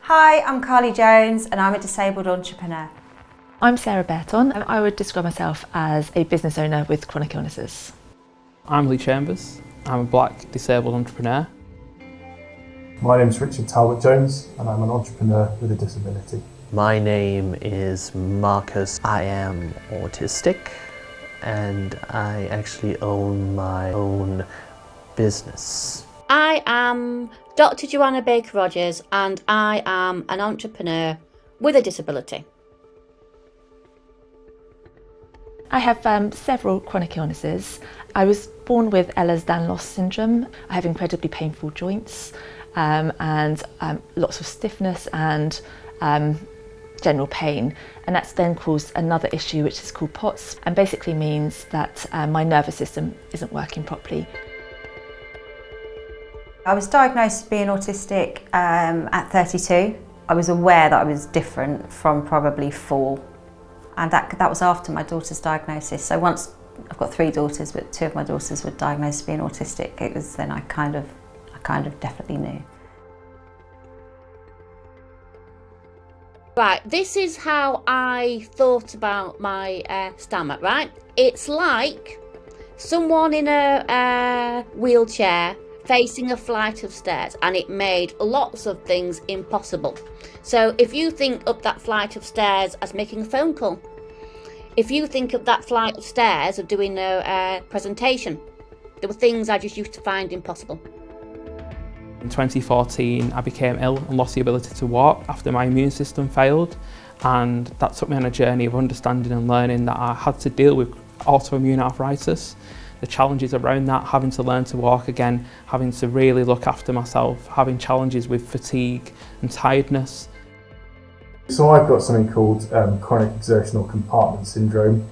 Hi, I'm Carly Jones and I'm a disabled entrepreneur. I'm Sarah Berton. I would describe myself as a business owner with chronic illnesses. I'm Lee Chambers. I'm a black disabled entrepreneur. My name's Richard Talbot-Jones and I'm an entrepreneur with a disability. My name is Marcus. I am autistic and I actually own my own business. I am Dr. Joanna Baker-Rogers and I am an entrepreneur with a disability. I have several chronic illnesses. I was born with Ehlers-Danlos syndrome. I have incredibly painful joints and lots of stiffness and general pain, and that's then caused another issue which is called POTS, and basically means that my nervous system isn't working properly. I was diagnosed as being autistic at 32. I was aware that I was different from probably 4, and that was after my daughter's diagnosis. So once, I've got 3 daughters, but 2 of my daughters were diagnosed as being autistic. It was then I kind of definitely knew. Right, this is how I thought about my stammer, right? It's like someone in a wheelchair facing a flight of stairs, and it made lots of things impossible. So if you think of that flight of stairs as making a phone call, if you think of that flight of stairs of doing a presentation, there were things I just used to find impossible. In 2014, I became ill and lost the ability to walk after my immune system failed, and that took me on a journey of understanding and learning that I had to deal with autoimmune arthritis. The challenges around that, having to learn to walk again, having to really look after myself, having challenges with fatigue and tiredness. So I've got something called chronic exertional compartment syndrome,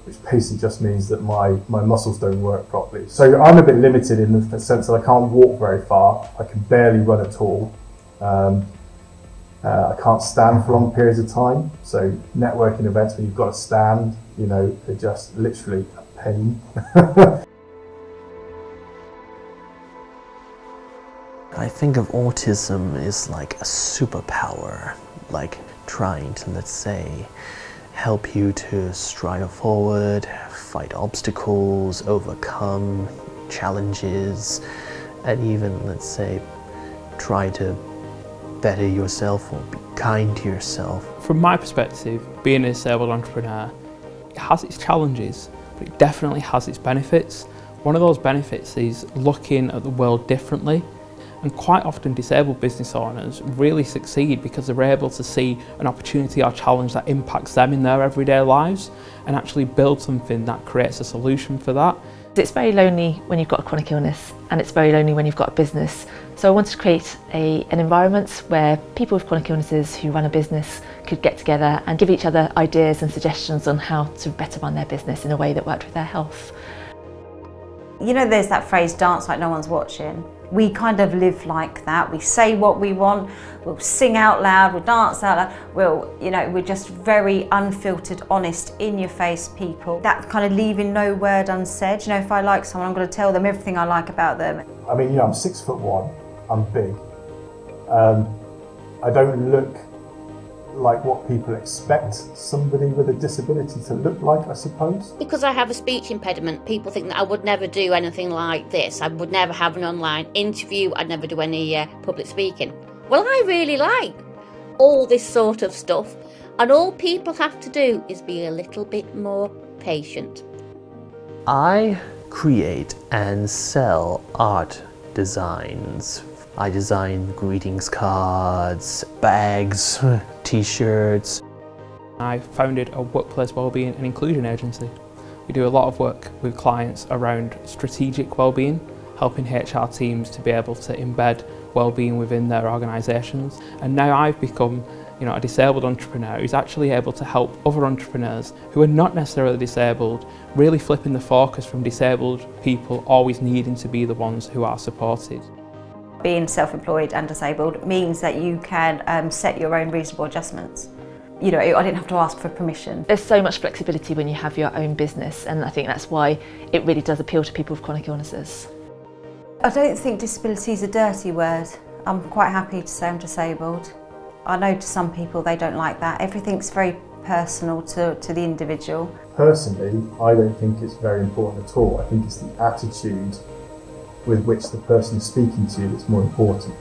which basically just means that my muscles don't work properly. So I'm a bit limited in the sense that I can't walk very far, I can barely run at all. I can't stand for long periods of time, so networking events where you've got to stand, they're just literally a pain. I think of autism as like a superpower, like trying to, let's say, help you to strive forward, fight obstacles, overcome challenges, and even, let's say, try to better yourself or be kind to yourself. From my perspective, being a disabled entrepreneur, it has its challenges, but it definitely has its benefits. One of those benefits is looking at the world differently. And quite often disabled business owners really succeed because they're able to see an opportunity or challenge that impacts them in their everyday lives and actually build something that creates a solution for that. It's very lonely when you've got a chronic illness, and it's very lonely when you've got a business. So I wanted to create an environment where people with chronic illnesses who run a business could get together and give each other ideas and suggestions on how to better run their business in a way that worked with their health. There's that phrase, dance like no one's watching. We kind of live like that. We say what we want, we'll sing out loud, we'll dance out loud, we're just very unfiltered, honest, in-your-face people. That kind of leaving no word unsaid. If I like someone, I'm going to tell them everything I like about them. I mean, I'm 6'1", I'm big. I don't look like what people expect somebody with a disability to look like, I suppose. Because I have a speech impediment, people think that I would never do anything like this. I would never have an online interview, I'd never do any public speaking. Well, I really like all this sort of stuff, and all people have to do is be a little bit more patient. I create and sell art designs. I design greetings cards, bags, t-shirts. I founded a workplace wellbeing and inclusion agency. We do a lot of work with clients around strategic wellbeing, helping HR teams to be able to embed wellbeing within their organisations. And now I've become a disabled entrepreneur who's actually able to help other entrepreneurs who are not necessarily disabled, really flipping the focus from disabled people always needing to be the ones who are supported. Being self-employed and disabled means that you can set your own reasonable adjustments. I didn't have to ask for permission. There's so much flexibility when you have your own business, and I think that's why it really does appeal to people with chronic illnesses. I don't think disability is a dirty word. I'm quite happy to say I'm disabled. I know to some people they don't like that. Everything's very personal to the individual. Personally, I don't think it's very important at all. I think it's the attitude with which the person is speaking to you that's more important.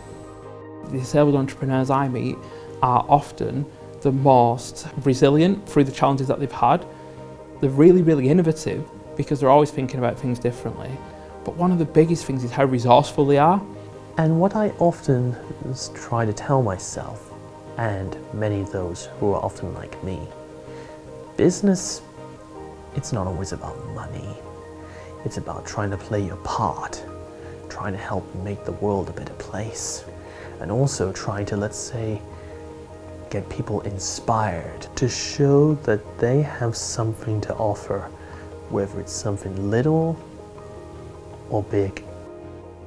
The disabled entrepreneurs I meet are often the most resilient through the challenges that they've had. They're really, really innovative because they're always thinking about things differently. But one of the biggest things is how resourceful they are. And what I often try to tell myself, and many of those who are often like me, business, it's not always about money. It's about trying to play your part, trying to help make the world a better place, and also trying to, let's say, get people inspired to show that they have something to offer, whether it's something little or big.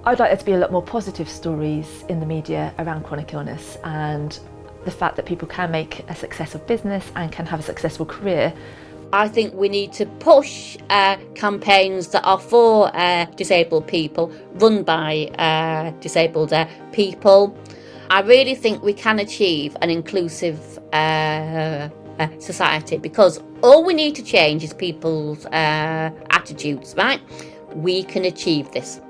I'd like there to be a lot more positive stories in the media around chronic illness and the fact that people can make a success of business and can have a successful career. I think we need to push campaigns that are for disabled people, run by disabled people. I really think we can achieve an inclusive society, because all we need to change is people's attitudes, right? We can achieve this.